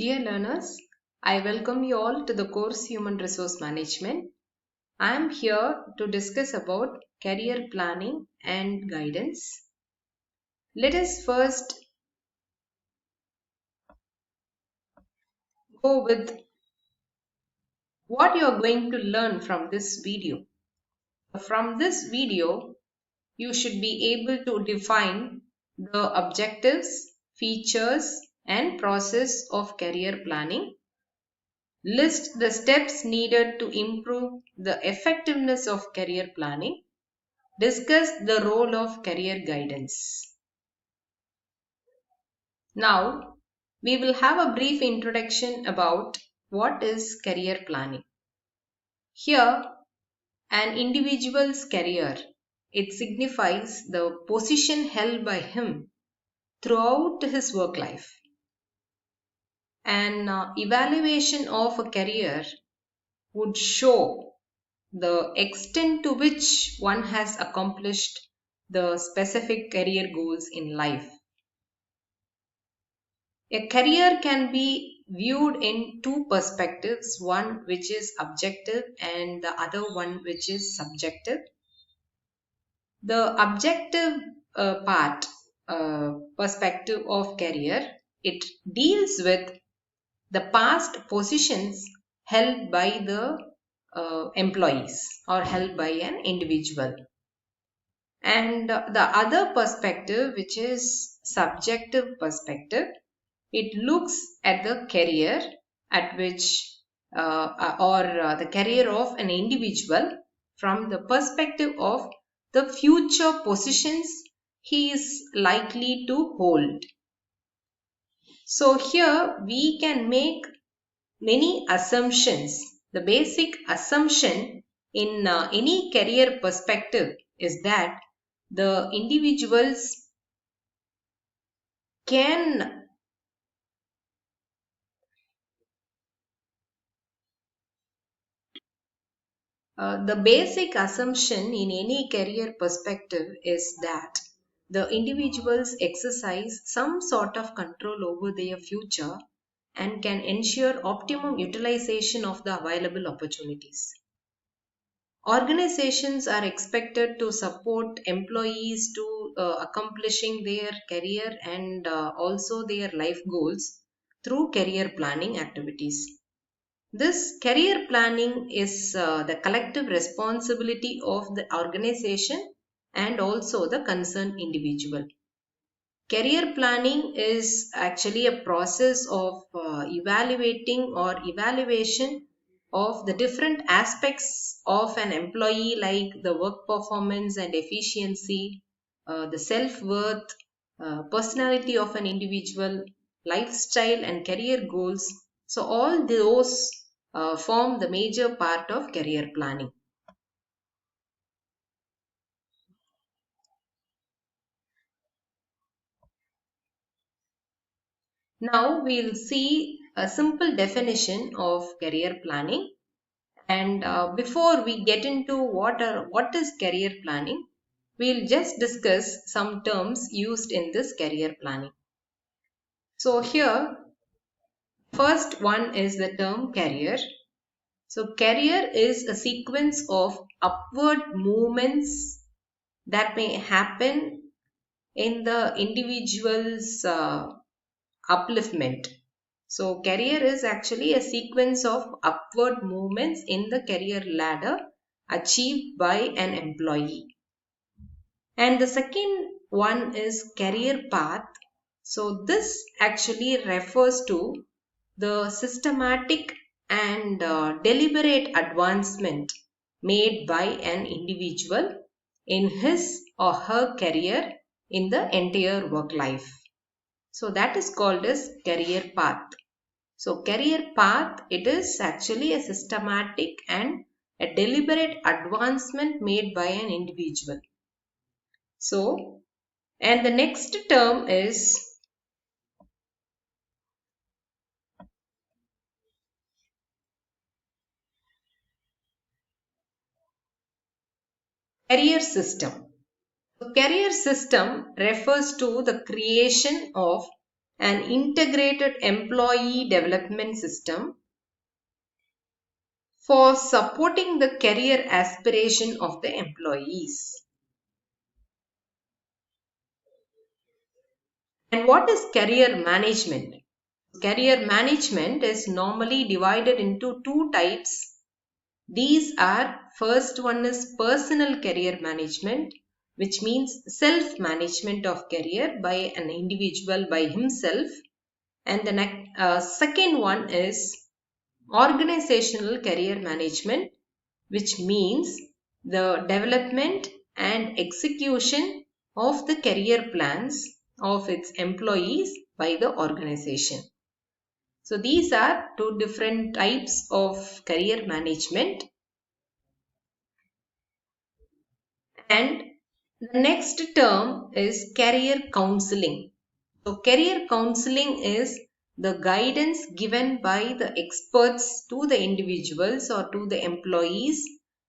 Dear learners, I welcome you all to the course Human Resource Management. I am here to discuss about career planning and guidance. Let us first go with what you are going to learn from this video. From this video, you should be able to define the objectives, features, and process of career planning. List the steps needed to improve the effectiveness of career planning. Discuss the role of career guidance. Now, we will have a brief introduction about what is career planning. Here, an individual's career, it signifies the position held by him throughout his work life. An evaluation of a career would show the extent to which one has accomplished the specific career goals in life. A career can be viewed in two perspectives, one which is objective and the other one which is subjective. The objective perspective of career, it deals with the past positions held by the employees or held by an individual. And the other perspective, which is subjective perspective, it looks at the career at which the career of an individual from the perspective of the future positions he is likely to hold. So here we can make many assumptions. The basic assumption in any career perspective is that the individuals can the basic assumption in any career perspective is that the individuals exercise some sort of control over their future and can ensure optimum utilization of the available opportunities. Organizations are expected to support employees to accomplishing their career and also their life goals through career planning activities. This career planning is the collective responsibility of the organization and also the concerned individual. Career planning is actually a process of evaluating or evaluation of the different aspects of an employee, like the work performance and efficiency, the self-worth, personality of an individual, lifestyle and career goals. So all those form the major part of career planning. Now we'll see a simple definition of career planning. And before we get into what is career planning, we'll just discuss some terms used in this career planning. So here, first one is the term career. So career is a sequence of upward movements that may happen in the individual's upliftment. So career is actually a sequence of upward movements in the career ladder achieved by an employee. And the second one is career path. So this actually refers to the systematic and deliberate advancement made by an individual in his or her career in the entire work life. So that is called as career path. So career path, it is actually a systematic and a deliberate advancement made by an individual. So, and the next term is career system. So career system refers to the creation of an integrated employee development system for supporting the career aspiration of the employees. And what is career management? Career management is normally divided into two types. These are, first one is personal career management, which means self-management of career by an individual by himself. And the second one is organizational career management, which means the development and execution of the career plans of its employees by the organization. So these are two different types of career management. And the next term is career counseling. So career counseling is the guidance given by the experts to the individuals or to the employees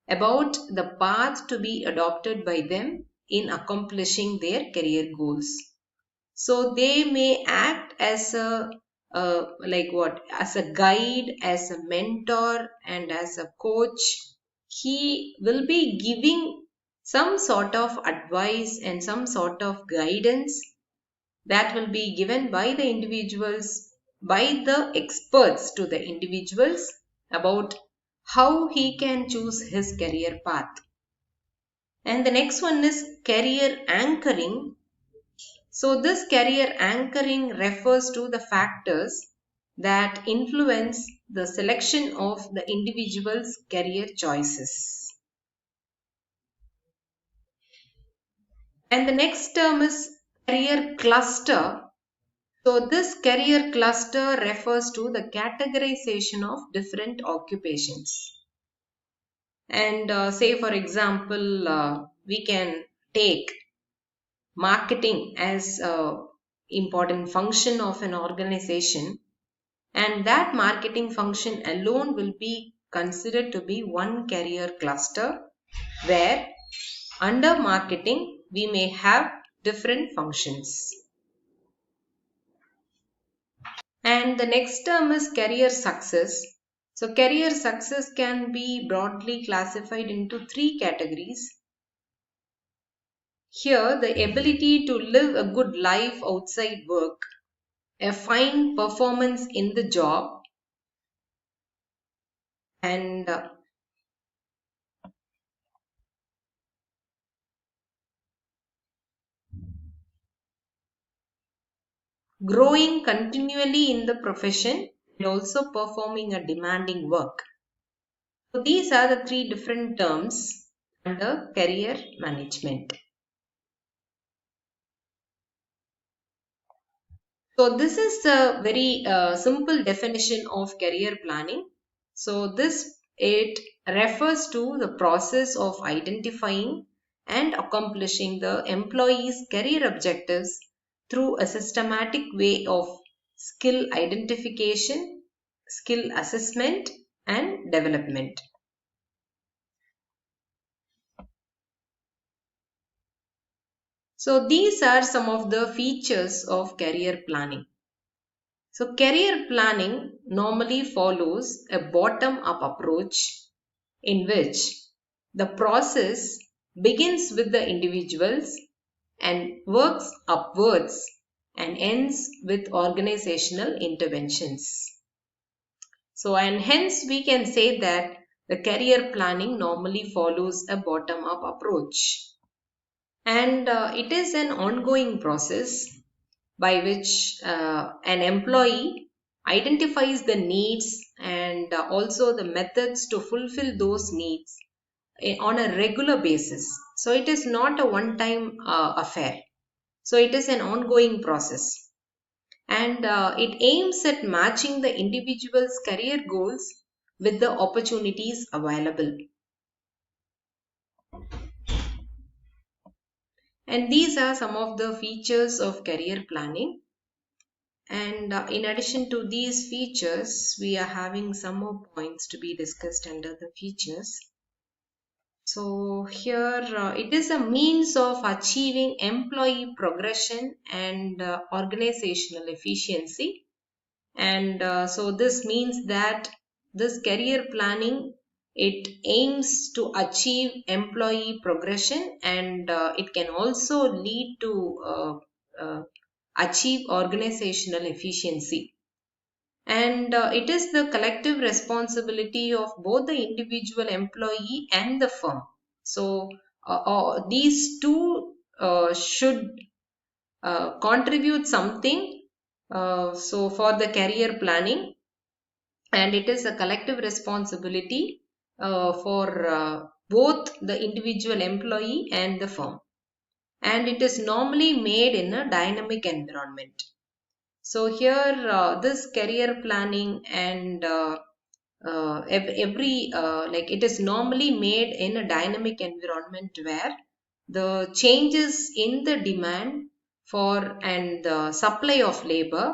about the path to be adopted by them in accomplishing their career goals. So they may act as a as a guide, as a mentor, and as a coach. He will be giving some sort of advice and some sort of guidance that will be given by the individuals, by the experts to the individuals about how he can choose his career path. And the next one is career anchoring. So this career anchoring refers to the factors that influence the selection of the individual's career choices. And the next term is career cluster. So this career cluster refers to the categorization of different occupations. And say for example, we can take marketing as an important function of an organization, and that marketing function alone will be considered to be one career cluster, where under marketing we may have different functions. And the next term is career success. So career success can be broadly classified into three categories. Here, the ability to live a good life outside work, a fine performance in the job, and growing continually in the profession, and also performing a demanding work. So these are the three different terms under career management. So this is a very simple definition of career planning. So it refers to the process of identifying and accomplishing the employee's career objectives through a systematic way of skill identification, skill assessment, and development. So these are some of the features of career planning. So career planning normally follows a bottom-up approach in which the process begins with the individuals and works upwards and ends with organizational interventions. So, and hence we can say that the career planning normally follows a bottom-up approach. And it is an ongoing process by which an employee identifies the needs and also the methods to fulfill those needs on a regular basis. So it is not a one-time affair. So it is an ongoing process. And it aims at matching the individual's career goals with the opportunities available. And these are some of the features of career planning. And in addition to these features, we are having some more points to be discussed under the features. So here it is a means of achieving employee progression and organizational efficiency. And so this means that this career planning, it aims to achieve employee progression, and it can also lead to achieve organizational efficiency. And it is the collective responsibility of both the individual employee and the firm. So these two should contribute something so for the career planning, and it is a collective responsibility for both the individual employee and the firm, and it is normally made in a dynamic environment. So here this career planning and every like it is normally made in a dynamic environment where the changes in the demand for and the supply of labor,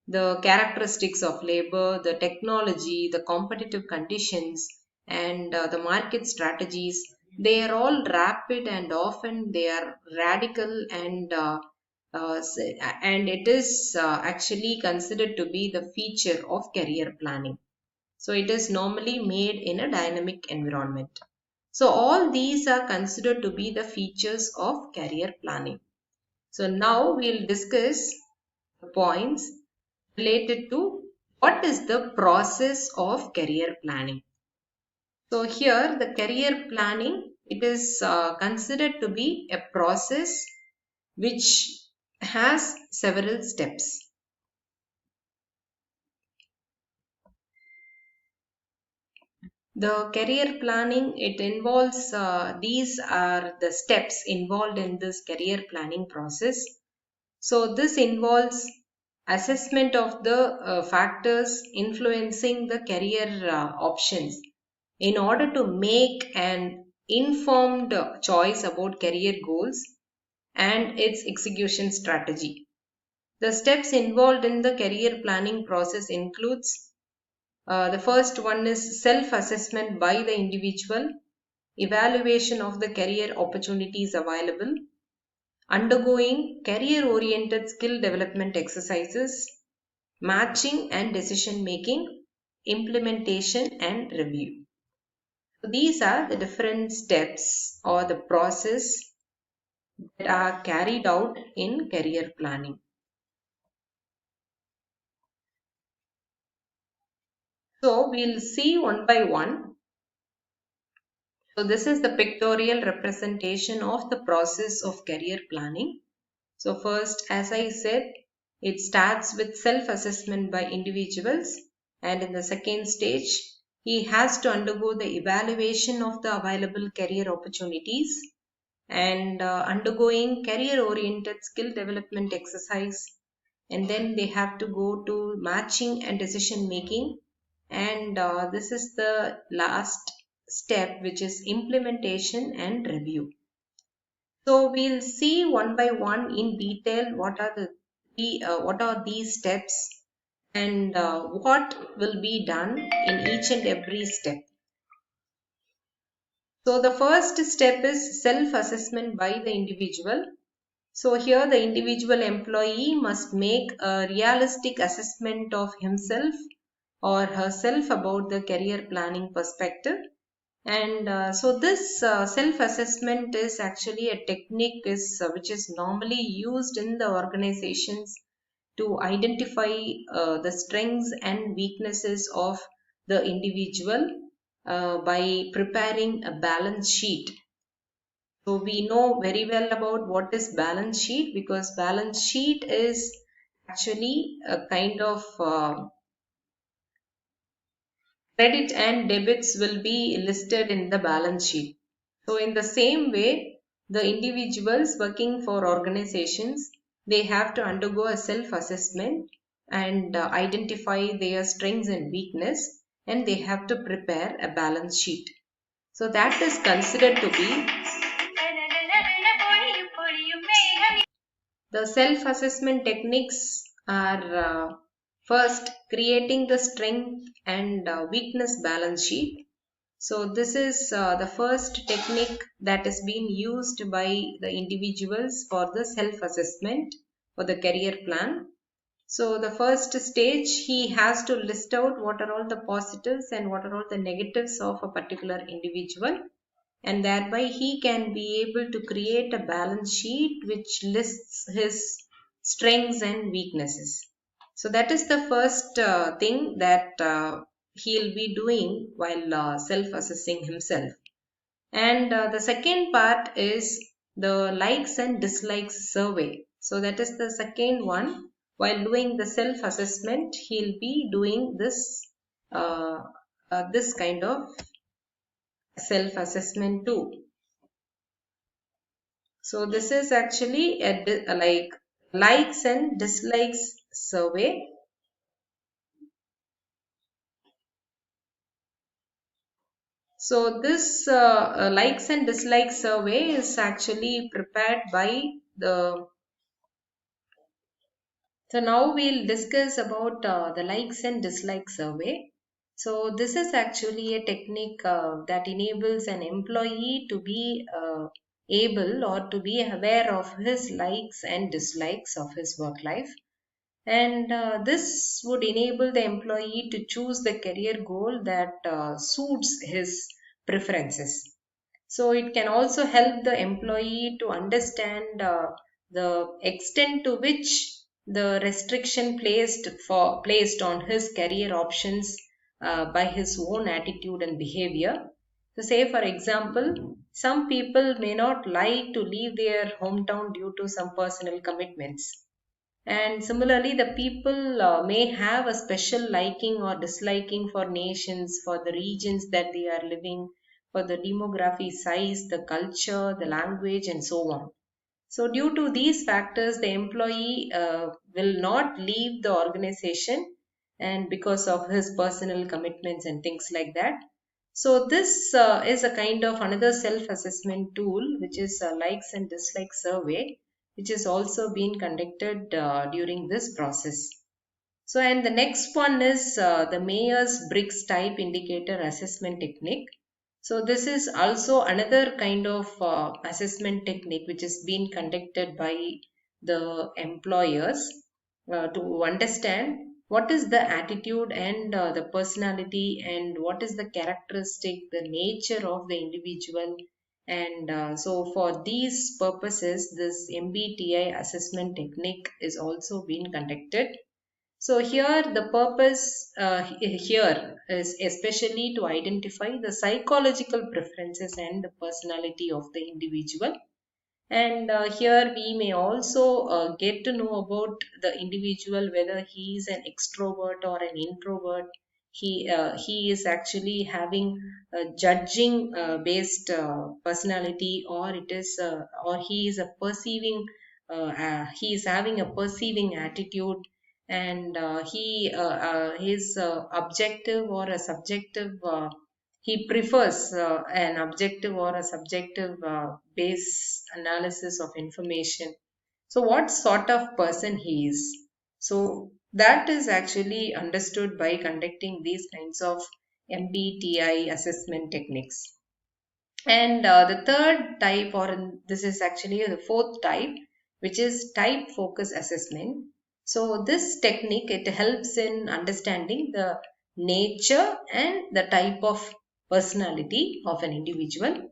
the characteristics of labor, the technology, the competitive conditions, and the market strategies, they are all rapid and often they are radical, and it is actually considered to be the feature of career planning. So it is normally made in a dynamic environment. So all these are considered to be the features of career planning. So now we'll discuss the points related to what is the process of career planning. So here the career planning, it is considered to be a process which has several steps. The career planning, it involves, these are the steps involved in this career planning process. So this involves assessment of the factors influencing the career options in order to make an informed choice about career goals and its execution strategy. The steps involved in the career planning process includes the first one is self-assessment by the individual, evaluation of the career opportunities available, undergoing career-oriented skill development exercises, matching and decision making, implementation and review. So these are the different steps or the process that are carried out in career planning. So we'll see one by one. So this is the pictorial representation of the process of career planning. So first, as I said, it starts with self-assessment by individuals, and in the second stage, he has to undergo the evaluation of the available career opportunities and undergoing career-oriented skill development exercise, and then they have to go to matching and decision making, and this is the last step, which is implementation and review. So we'll see one by one in detail what are what are these steps, and what will be done in each and every step. So the first step is self-assessment by the individual. So here the individual employee must make a realistic assessment of himself or herself about the career planning perspective. And so this self-assessment is actually a technique which is normally used in the organizations to identify the strengths and weaknesses of the individual by preparing a balance sheet. So we know very well about what is balance sheet, because balance sheet is actually a kind of credit and debits will be listed in the balance sheet. So in the same way, the individuals working for organizations, they have to undergo a self-assessment and identify their strengths and weakness, and they have to prepare a balance sheet. So that is considered to be the self-assessment techniques are first creating the strength and weakness balance sheet. So this is the first technique that is being used by the individuals for the self-assessment for the career plan. So the first stage, he has to list out what are all the positives and what are all the negatives of a particular individual, and thereby he can be able to create a balance sheet which lists his strengths and weaknesses. So that is the first thing that he'll be doing while self-assessing himself. And the second part is the likes and dislikes survey. So that is the second one. While doing the self-assessment, he'll be doing this kind of self-assessment too. So this is actually a likes and dislikes survey. So this likes and dislikes survey is actually prepared by the. So now we'll discuss about the likes and dislikes survey. So this is actually a technique that enables an employee to be able or to be aware of his likes and dislikes of his work life. And this would enable the employee to choose the career goal that suits his preferences. So it can also help the employee to understand the extent to which the restriction placed on his career options by his own attitude and behavior. So say for example, some people may not like to leave their hometown due to some personal commitments. And similarly, the people may have a special liking or disliking for nations, for the regions that they are living, for the demography, size, the culture, the language, and so on. So, due to these factors, the employee will not leave the organization, and because of his personal commitments and things like that. So, this is a kind of another self assessment tool, which is a likes and dislikes survey, which is also being conducted during this process. So, and the next one is the Myers-Briggs type indicator assessment technique. So, this is also another kind of assessment technique which is being conducted by the employers to understand what is the attitude and the personality and what is the characteristic, the nature of the individual. And so, for these purposes, this MBTI assessment technique is also being conducted. So here the purpose here is especially to identify the psychological preferences and the personality of the individual. And here we may also get to know about the individual, whether he is an extrovert or an introvert. He is actually having a judging based personality, or it is or he is a perceiving he is having a perceiving attitude, and his objective or a subjective he prefers an objective or a subjective base analysis of information. So what sort of person he is, so that is actually understood by conducting these kinds of MBTI assessment techniques. And the third type, or this is actually the fourth type, which is type focus assessment. So this technique, it helps in understanding the nature and the type of personality of an individual.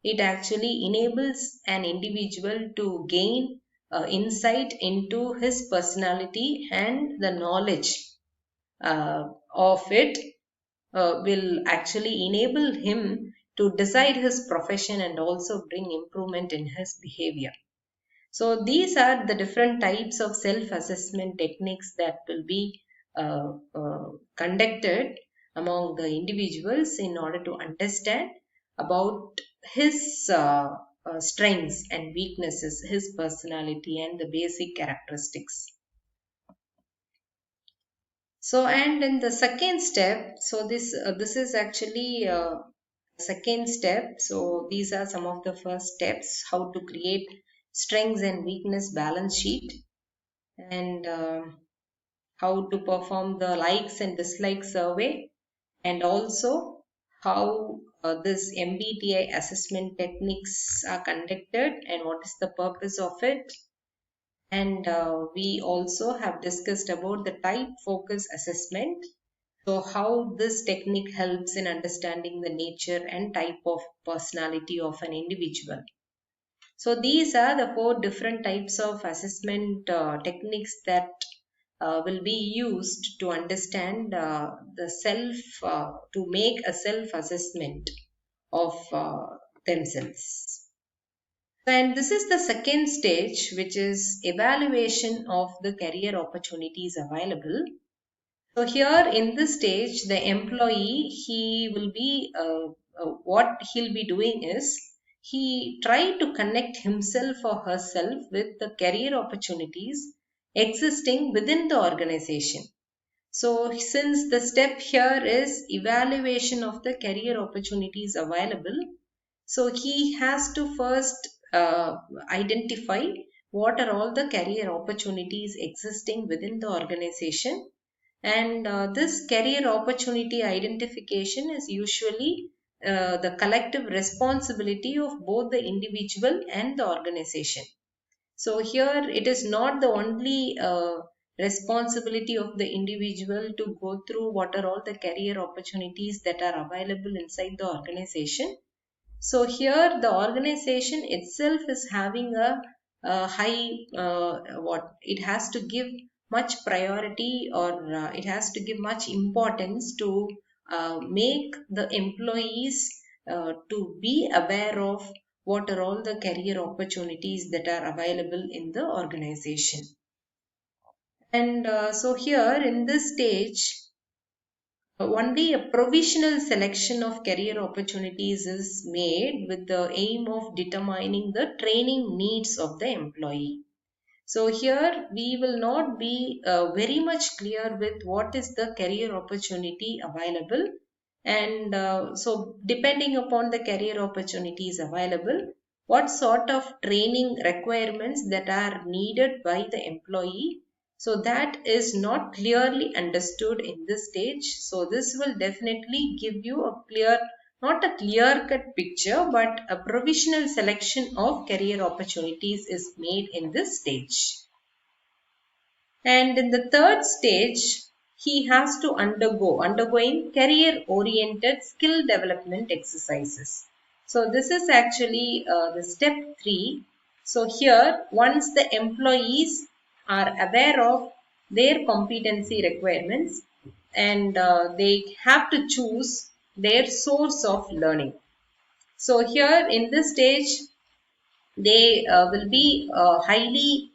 It actually enables an individual to gain insight into his personality, and the knowledge of it will actually enable him to decide his profession and also bring improvement in his behavior. So these are the different types of self-assessment techniques that will be conducted among the individuals in order to understand about his strengths and weaknesses, his personality, and the basic characteristics. So, and in the second step, so this is actually second step. So these are some of the first steps: how to create strengths and weakness balance sheet, and how to perform the likes and dislikes survey, and also how this MBTI assessment techniques are conducted and what is the purpose of it. And we also have discussed about the type focus assessment. So how this technique helps in understanding the nature and type of personality of an individual. So these are the 4 different types of assessment techniques that will be used to understand the self, to make a self-assessment of themselves. And this is the second stage, which is evaluation of the career opportunities available. So here in this stage, the employee, he will be, what he'll be doing is, he try to connect himself or herself with the career opportunities existing within the organization. So since the step here is evaluation of the career opportunities available, so he has to first identify what are all the career opportunities existing within the organization. And this career opportunity identification is usually the collective responsibility of both the individual and the organization. So here it is not the only responsibility of the individual to go through what are all the career opportunities that are available inside the organization. So here the organization itself is having a high, what it has to give much priority, or it has to give much importance to make the employees to be aware of what are all the career opportunities that are available in the organization. And so here in this stage, only a provisional selection of career opportunities is made with the aim of determining the training needs of the employee. So here we will not be very much clear with what is the career opportunity available. And so depending upon the career opportunities available, what sort of training requirements that are needed by the employee, so that is not clearly understood in this stage. So this will definitely give you a clear, not a clear-cut picture, but a provisional selection of career opportunities is made in this stage. And in the third stage, he has to undergoing career-oriented skill development exercises. So this is actually the step 3. So here, once the employees are aware of their competency requirements, and they have to choose their source of learning. So here in this stage, they will be highly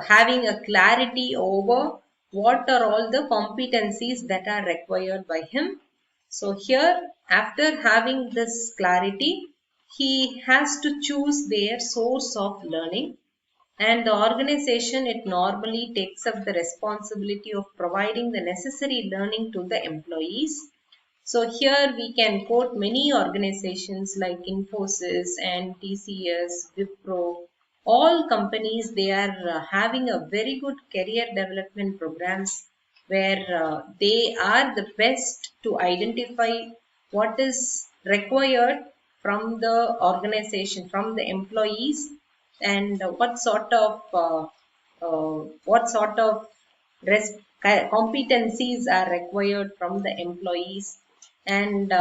having a clarity over what are all the competencies that are required by him. So here, after having this clarity, he has to choose their source of learning, and the organization, it normally takes up the responsibility of providing the necessary learning to the employees. So here we can quote many organizations like Infosys and TCS, Wipro. All companies, they are having a very good career development programs where they are the best to identify what is required from the organization, from the employees, and what sort of competencies are required from the employees. And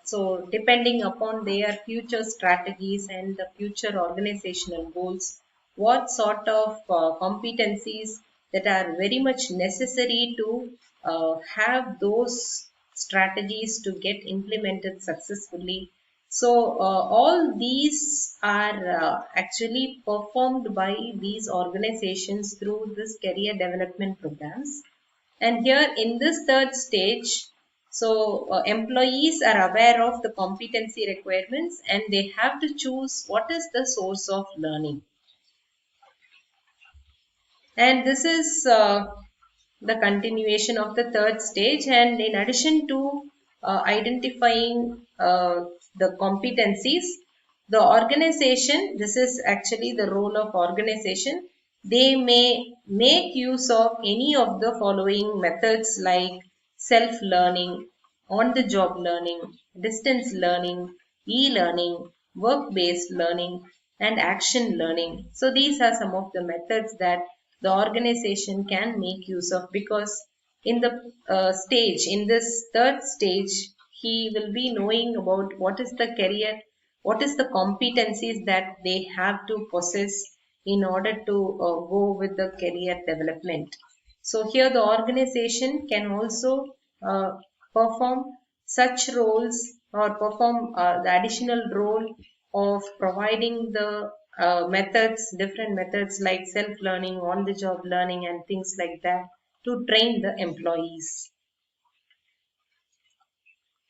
so depending upon their future strategies and the future organizational goals, what sort of competencies that are very much necessary to have those strategies to get implemented successfully. So all these are actually performed by these organizations through this career development programs. And here in this third stage, so employees are aware of the competency requirements and they have to choose what is the source of learning. And this is the continuation of the third stage. And in addition to identifying the competencies, the organization, this is actually the role of organization, they may make use of any of the following methods like self-learning, on-the-job learning, distance learning, e-learning, work-based learning, and action learning. So these are some of the methods that the organization can make use of, because in the in this third stage, he will be knowing about what is the career, what is the competencies that they have to possess in order to go with the career development. So here the organization can also uh, perform such roles, or perform the additional role of providing the different methods like self-learning, on-the-job learning, and things like that to train the employees.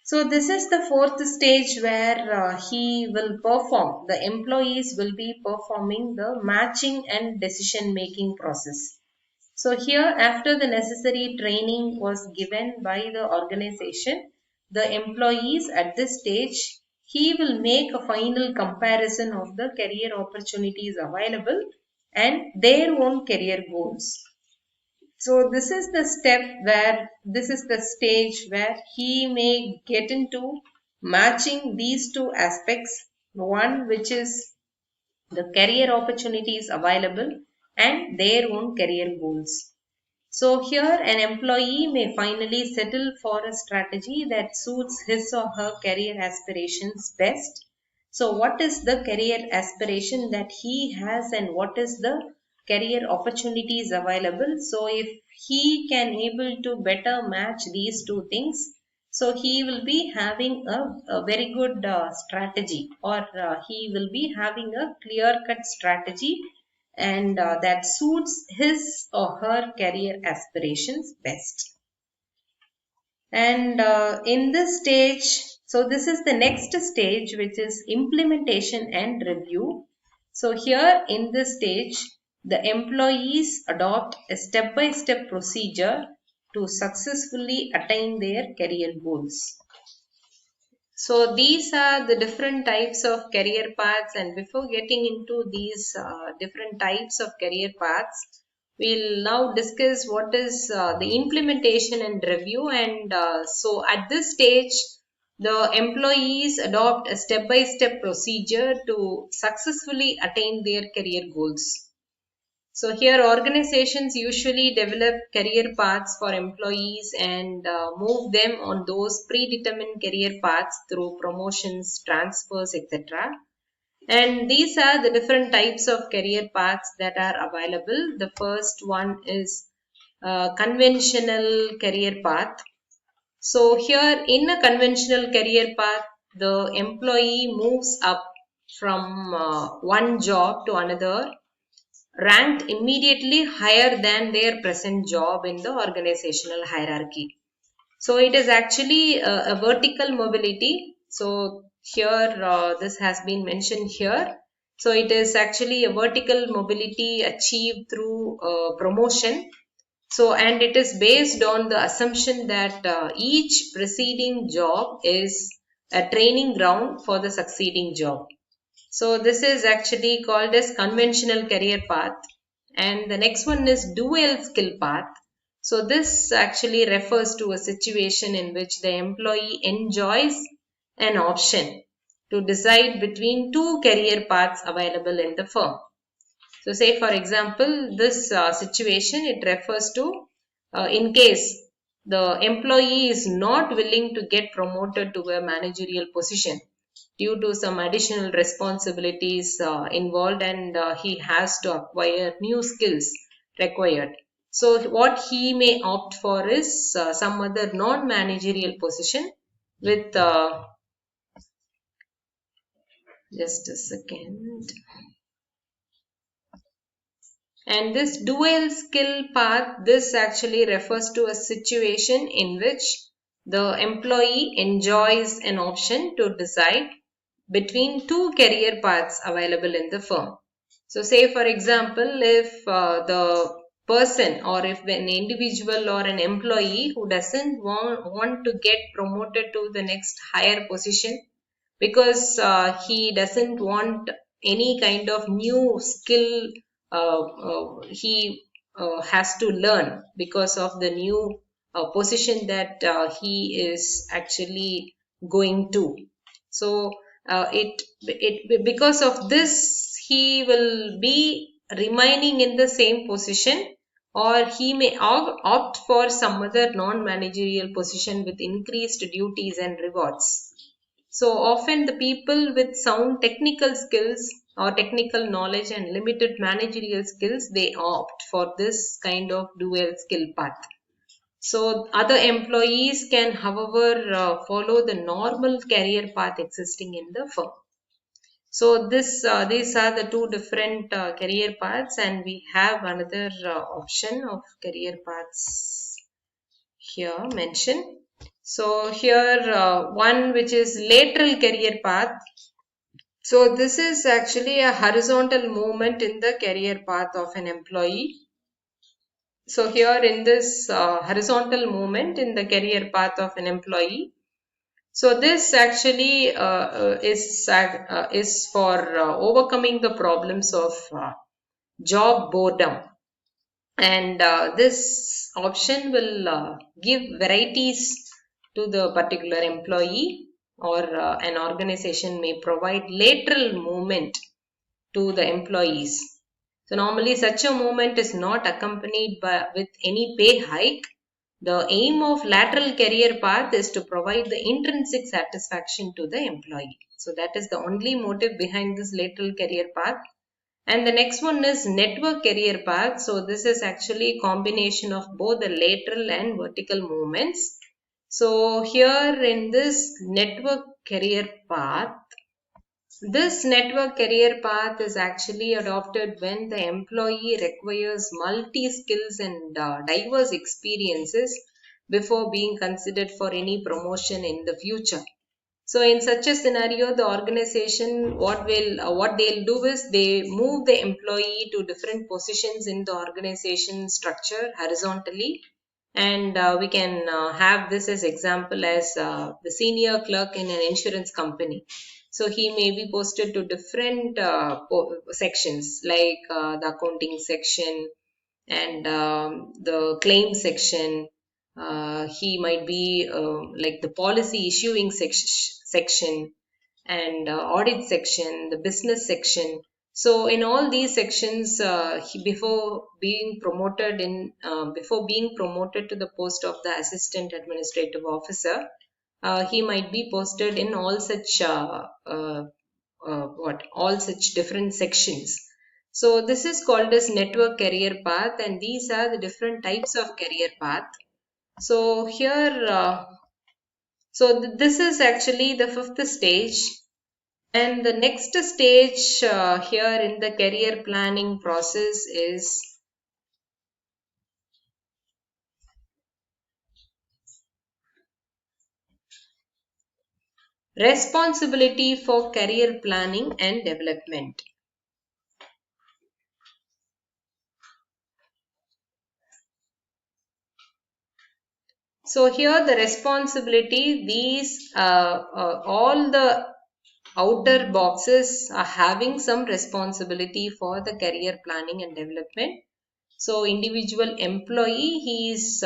So this is the fourth stage where the employees will be performing the matching and decision making process. So here, after the necessary training was given by the organization, the employees at this stage, he will make a final comparison of the career opportunities available and their own career goals. So this is the stage where he may get into matching these two aspects, one which is the career opportunities available and their own career goals. So here an employee may finally settle for a strategy that suits his or her career aspirations best. So what is the career aspiration that he has, and what is the career opportunities available? So if he can able to better match these two things, so he will be having a very good strategy, or he will be having a clear cut strategy, and that suits his or her career aspirations best. And in this stage, so this is the next stage, which is implementation and review. So here in this stage, the employees adopt a step-by-step procedure to successfully attain their career goals. So these are the different types of career paths, and before getting into these different types of career paths, we'll now discuss what is the implementation and review. And so at this stage, the employees adopt a step-by-step procedure to successfully attain their career goals. So here organizations usually develop career paths for employees and move them on those predetermined career paths through promotions, transfers, etc. And these are the different types of career paths that are available. The first one is conventional career path. So here in a conventional career path, the employee moves up from one job to another, ranked immediately higher than their present job in the organizational hierarchy. So it is actually a vertical mobility. So here this has been mentioned here. So it is actually a vertical mobility achieved through promotion. So, and it is based on the assumption that each preceding job is a training ground for the succeeding job. So this is actually called as conventional career path. And the next one is dual skill path. So this actually refers to a situation in which the employee enjoys an option to decide between two career paths available in the firm. So say for example, this situation, it refers to in case the employee is not willing to get promoted to a managerial position due to some additional responsibilities involved, and he has to acquire new skills required. So what he may opt for is some other non-managerial position with just a second. And this dual skill path, this actually refers to a situation in which the employee enjoys an option to decide between two career paths available in the firm. So say for example, if the person, or if an individual or an employee who doesn't want to get promoted to the next higher position because he doesn't want any kind of new skill he has to learn because of the new position that he is actually going to. So because of this, he will be remaining in the same position, or he may opt for some other non-managerial position with increased duties and rewards. So often the people with sound technical skills or technical knowledge and limited managerial skills, they opt for this kind of dual skill path. So other employees can, however, follow the normal career path existing in the firm. So these are the two different career paths, and we have another option of career paths here mentioned. So here one which is lateral career path. So this is actually a horizontal movement in the career path of an employee. So here in this horizontal movement in the career path of an employee, so this actually is for overcoming the problems of job boredom, and this option will give varieties to the particular employee, or an organization may provide lateral movement to the employees. So normally such a movement is not accompanied with any pay hike. The aim of lateral career path is to provide the intrinsic satisfaction to the employee. So that is the only motive behind this lateral career path. And the next one is network career path. So this is actually a combination of both the lateral and vertical movements. So here in this network career path, this network career path is actually adopted when the employee requires multi-skills and diverse experiences before being considered for any promotion in the future. So in such a scenario, the organization, what they'll do is they move the employee to different positions in the organization structure horizontally. And we can have this as example as the senior clerk in an insurance company. So he may be posted to different sections, like the accounting section and the claim section. He might be like the policy issuing section and audit section, the business section. So in all these sections, before being promoted to the post of the assistant administrative officer, he might be posted in all such all such different sections. So this is called as network career path, and these are the different types of career path. So here, this is actually the fifth stage, and the next stage here in the career planning process is responsibility for career planning and development. So here the responsibility, these all the outer boxes are having some responsibility for the career planning and development. So individual employee, he is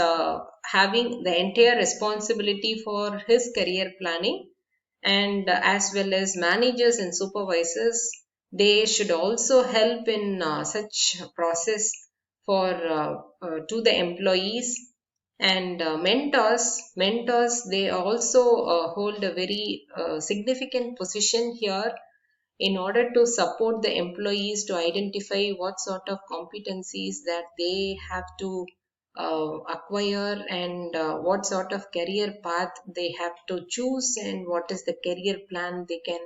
having the entire responsibility for his career planning, and as well as managers and supervisors, they should also help in such process for to the employees. And mentors, they also hold a very significant position here in order to support the employees to identify what sort of competencies that they have to acquire, and what sort of career path they have to choose, and what is the career plan they can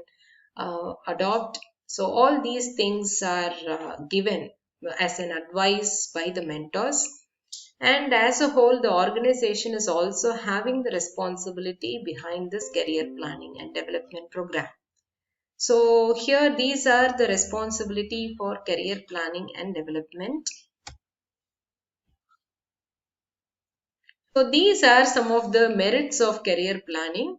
adopt. So all these things are given as an advice by the mentors. And as a whole, the organization is also having the responsibility behind this career planning and development program. So here these are the responsibility for career planning and development. So these are some of the merits of career planning.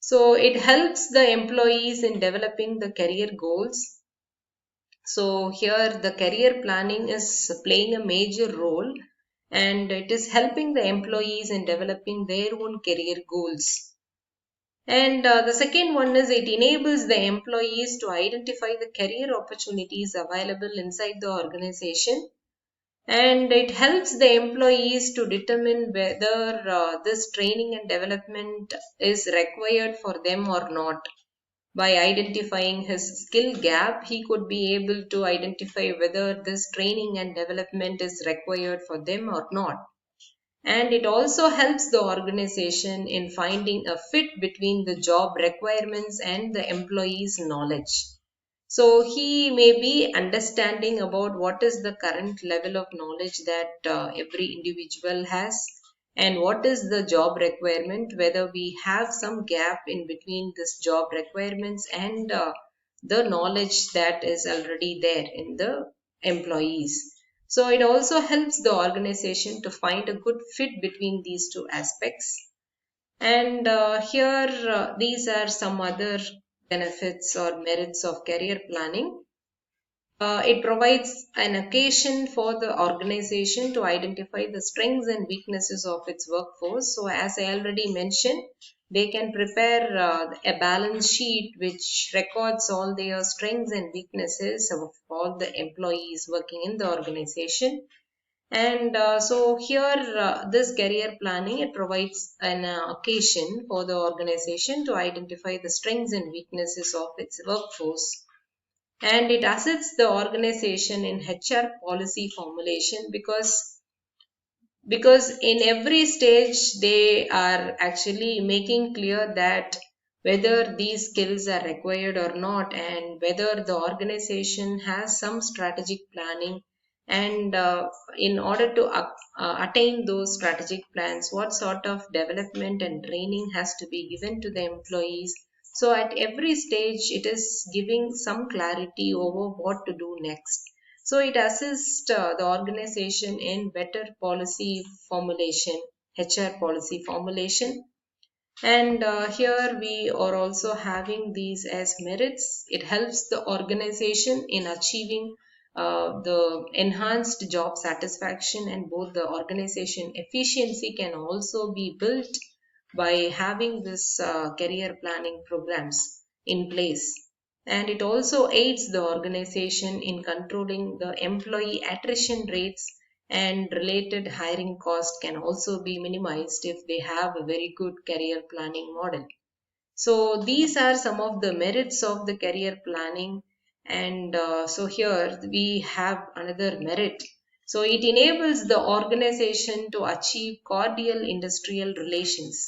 So it helps the employees in developing the career goals. So here the career planning is playing a major role, and it is helping the employees in developing their own career goals. And the second one is it enables the employees to identify the career opportunities available inside the organization, and it helps the employees to determine whether this training and development is required for them or not. By identifying his skill gap, he could be able to identify whether this training and development is required for them or not. And it also helps the organization in finding a fit between the job requirements and the employee's knowledge. So he may be understanding about what is the current level of knowledge that every individual has, and what is the job requirement, whether we have some gap in between this job requirements and the knowledge that is already there in the employees. So it also helps the organization to find a good fit between these two aspects. And here, these are some other benefits or merits of career planning. It provides an occasion for the organization to identify the strengths and weaknesses of its workforce. So, as I already mentioned, they can prepare a balance sheet which records all their strengths and weaknesses of all the employees working in the organization. And so here, this career planning, it provides an occasion for the organization to identify the strengths and weaknesses of its workforce. And it assists the organization in HR policy formulation, because in every stage they are actually making clear that whether these skills are required or not, and whether the organization has some strategic planning, and in order to attain those strategic plans, what sort of development and training has to be given to the employees. So at every stage it is giving some clarity over what to do next. So it assists the organization in better policy formulation, HR policy formulation. And here we are also having these as merits. It helps the organization in achieving the enhanced job satisfaction, and both the organization efficiency can also be built by having this career planning programs in place. And it also aids the organization in controlling the employee attrition rates, and related hiring cost can also be minimized if they have a very good career planning model. So these are some of the merits of the career planning. And so here we have another merit. So it enables the organization to achieve cordial industrial relations.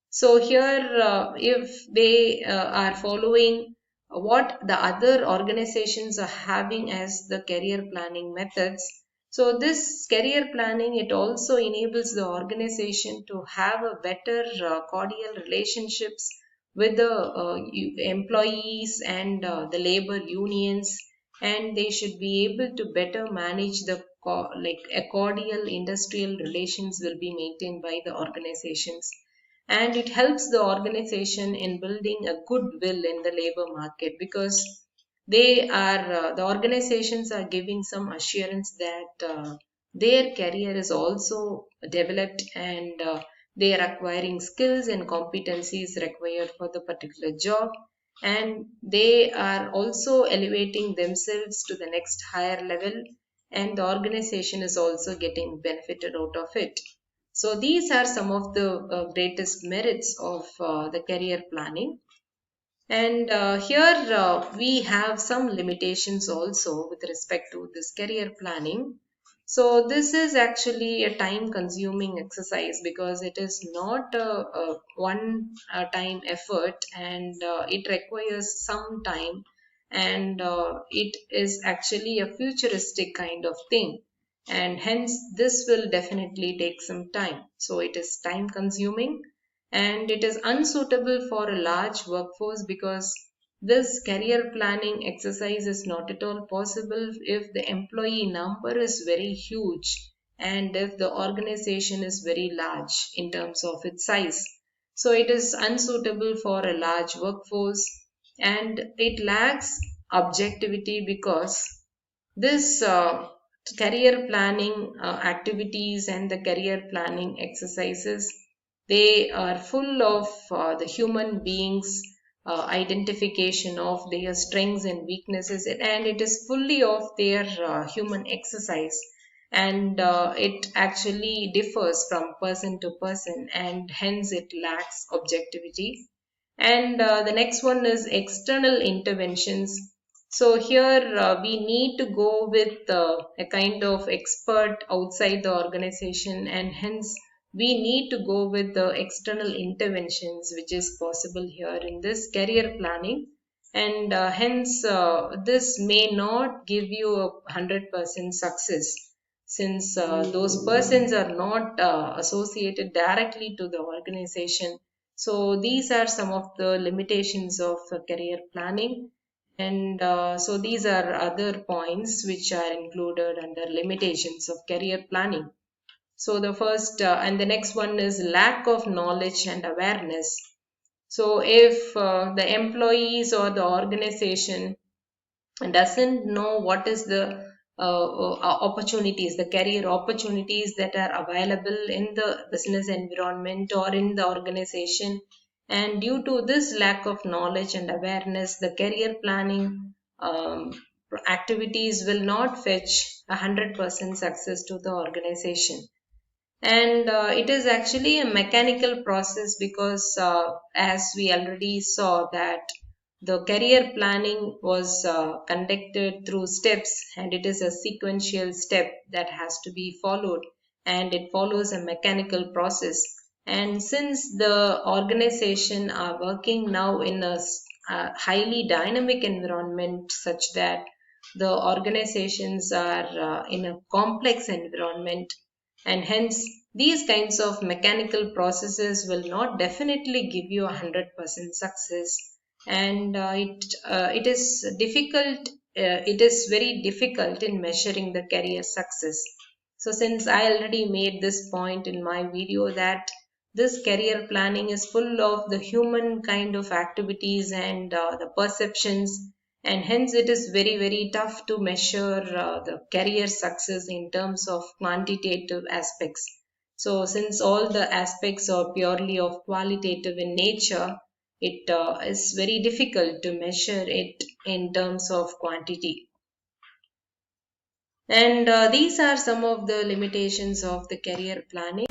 So here, if they are following what the other organizations are having as the career planning methods, so this career planning, it also enables the organization to have a better cordial relationships with the employees and the labor unions, and they should be able to better manage the like a cordial industrial relations will be maintained by the organizations. And it helps the organization in building a goodwill in the labor market, because the organizations are giving some assurance that their career is also developed, and they are acquiring skills and competencies required for the particular job, and they are also elevating themselves to the next higher level, and the organization is also getting benefited out of it. So these are some of the greatest merits of the career planning. And here we have some limitations also with respect to this career planning. So this is actually a time consuming exercise, because it is not a one time effort, and it requires some time, and it is actually a futuristic kind of thing, and hence this will definitely take some time. So it is time consuming, and it is unsuitable for a large workforce, because this career planning exercise is not at all possible if the employee number is very huge, and if the organization is very large in terms of its size. So it is unsuitable for a large workforce, and it lacks objectivity, because this career planning activities and the career planning exercises, they are full of the human beings identification of their strengths and weaknesses, and it is fully of their human exercise, and it actually differs from person to person, and hence it lacks objectivity. And the next one is external interventions. So here we need to go with a kind of expert outside the organization, and hence we need to go with the external interventions which is possible here in this career planning. And hence this may not give you a 100% success, since those persons are not associated directly to the organization. So these are some of the limitations of career planning. And so these are other points which are included under limitations of career planning. So the first and the next one is lack of knowledge and awareness. So if the employees or the organization doesn't know what is the opportunities, the career opportunities that are available in the business environment or in the organization, and due to this lack of knowledge and awareness, the career planning activities will not fetch 100% success to the organization. And it is actually a mechanical process, because as we already saw that the career planning was conducted through steps, and it is a sequential step that has to be followed, and it follows a mechanical process. And since the organization are working now in a highly dynamic environment, such that the organizations are in a complex environment, and hence these kinds of mechanical processes will not definitely give you 100% success. And it is difficult, it is very difficult in measuring the career success. So since I already made this point in my video that this career planning is full of the human kind of activities and the perceptions, and hence it is very very tough to measure the career success in terms of quantitative aspects. So since all the aspects are purely of qualitative in nature, it is very difficult to measure it in terms of quantity. And these are some of the limitations of the career planning.